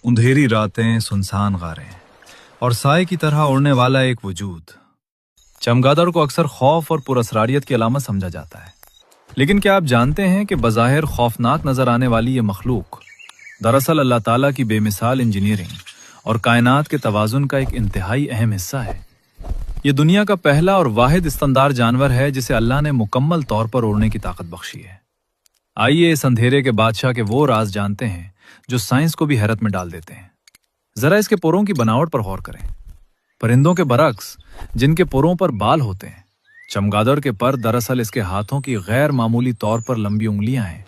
اندھیری راتیں، سنسان غاریں اور سائے کی طرح اڑنے والا ایک وجود۔ چمگادڑ کو اکثر خوف اور پراسراریت کی علامت سمجھا جاتا ہے، لیکن کیا آپ جانتے ہیں کہ بظاہر خوفناک نظر آنے والی یہ مخلوق دراصل اللہ تعالیٰ کی بے مثال انجینئرنگ اور کائنات کے توازن کا ایک انتہائی اہم حصہ ہے؟ یہ دنیا کا پہلا اور واحد استندار جانور ہے جسے اللہ نے مکمل طور پر اڑنے کی طاقت بخشی ہے۔ آئیے اس اندھیرے کے بادشاہ کے وہ راز جانتے ہیں جو سائنس کو بھی حیرت میں ڈال دیتے ہیں۔ ذرا اس کے پروں کی بناوٹ پر غور کریں۔ پرندوں کے برعکس جن کے پروں پر بال ہوتے ہیں، چمگادڑ کے پر دراصل اس کے ہاتھوں کی غیر معمولی طور پر لمبی انگلیاں ہیں۔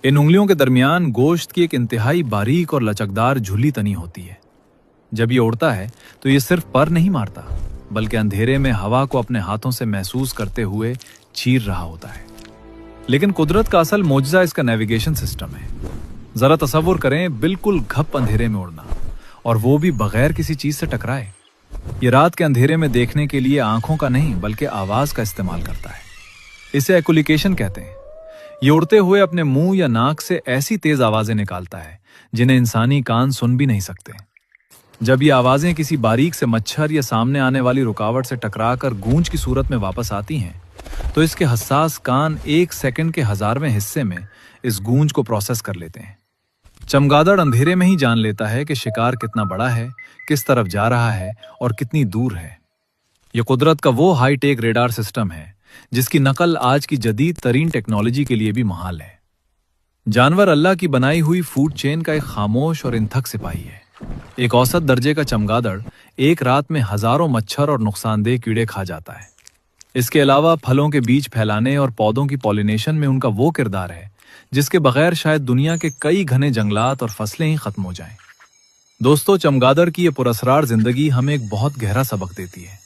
ان انگلیوں کے درمیان گوشت کی ایک انتہائی باریک اور لچکدار جھلی تنی ہوتی ہے۔ جب یہ اڑتا ہے تو یہ صرف پر نہیں مارتا، بلکہ اندھیرے میں ہوا کو اپنے ہاتھوں سے محسوس کرتے ہوئے چیر رہا ہوتا ہے۔ لیکن قدرت کا اصل معجزہ اس کا نیویگیشن سسٹم ہے۔ ذرا تصور کریں، بالکل گھپ اندھیرے میں اڑنا، اور وہ بھی بغیر کسی چیز سے ٹکرائے۔ یہ رات کے اندھیرے میں دیکھنے کے لیے آنکھوں کا نہیں بلکہ آواز کا استعمال کرتا ہے۔ اسے ایکولیکیشن کہتے ہیں۔ یہ اڑتے ہوئے اپنے منہ یا ناک سے ایسی تیز آوازیں نکالتا ہے جنہیں انسانی کان سن بھی نہیں سکتے۔ جب یہ آوازیں کسی باریک سے مچھر یا سامنے آنے والی رکاوٹ سے ٹکرا کر گونج کی صورت میں واپس آتی ہیں تو اس کے حساس کان 1 سیکنڈ کے 1000ویں حصے میں اس گونج کو پروسیس کر لیتے ہیں۔ چمگادڑ اندھیرے میں ہی جان لیتا ہے کہ شکار کتنا بڑا ہے، کس طرف جا رہا ہے اور کتنی دور ہے۔ یہ قدرت کا وہ ہائی ٹیک ریڈار سسٹم ہے جس کی نقل آج کی جدید ترین ٹیکنالوجی کے لیے بھی محال ہے۔ جانور اللہ کی بنائی ہوئی فوڈ چین کا ایک خاموش اور انتھک سپاہی ہے۔ ایک اوسط درجے کا چمگادڑ ایک رات میں ہزاروں مچھر اور نقصان دہ کیڑے کھا جاتا ہے۔ اس کے علاوہ پھلوں کے بیج پھیلانے اور پودوں کی پولینیشن میں ان کا وہ کردار ہے جس کے بغیر شاید دنیا کے کئی گھنے جنگلات اور فصلیں ہی ختم ہو جائیں۔ دوستو، چمگادڑ کی یہ پراسرار زندگی ہمیں ایک بہت گہرا سبق دیتی ہے۔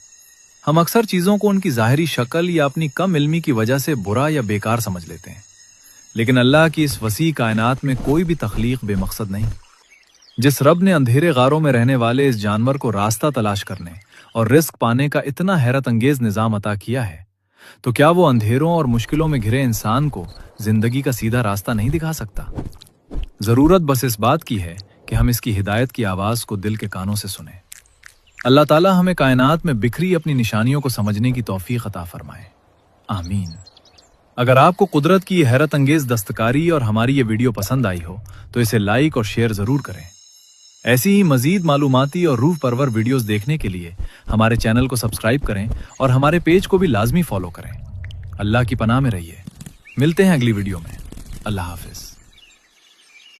ہم اکثر چیزوں کو ان کی ظاہری شکل یا اپنی کم علمی کی وجہ سے برا یا بیکار سمجھ لیتے ہیں، لیکن اللہ کی اس وسیع کائنات میں کوئی بھی تخلیق بے مقصد نہیں۔ جس رب نے اندھیرے غاروں میں رہنے والے اس جانور کو راستہ تلاش کرنے اور رزق پانے کا اتنا حیرت انگیز نظام عطا کیا ہے، تو کیا وہ اندھیروں اور مشکلوں میں گھرے انسان کو زندگی کا سیدھا راستہ نہیں دکھا سکتا؟ ضرورت بس اس بات کی ہے کہ ہم اس کی ہدایت کی آواز کو دل کے کانوں سے سنیں۔ اللہ تعالیٰ ہمیں کائنات میں بکھری اپنی نشانیوں کو سمجھنے کی توفیق عطا فرمائے، آمین۔ اگر آپ کو قدرت کی یہ حیرت انگیز دستکاری اور ہماری یہ ویڈیو پسند آئی ہو تو اسے لائک اور شیئر ضرور کریں۔ ایسی ہی مزید معلوماتی اور روح پرور ویڈیوز دیکھنے کے لیے ہمارے چینل کو سبسکرائب کریں اور ہمارے پیج کو بھی لازمی فالو کریں۔ اللہ کی پناہ میں رہیے۔ ملتے ہیں اگلی ویڈیو میں۔ اللہ حافظ۔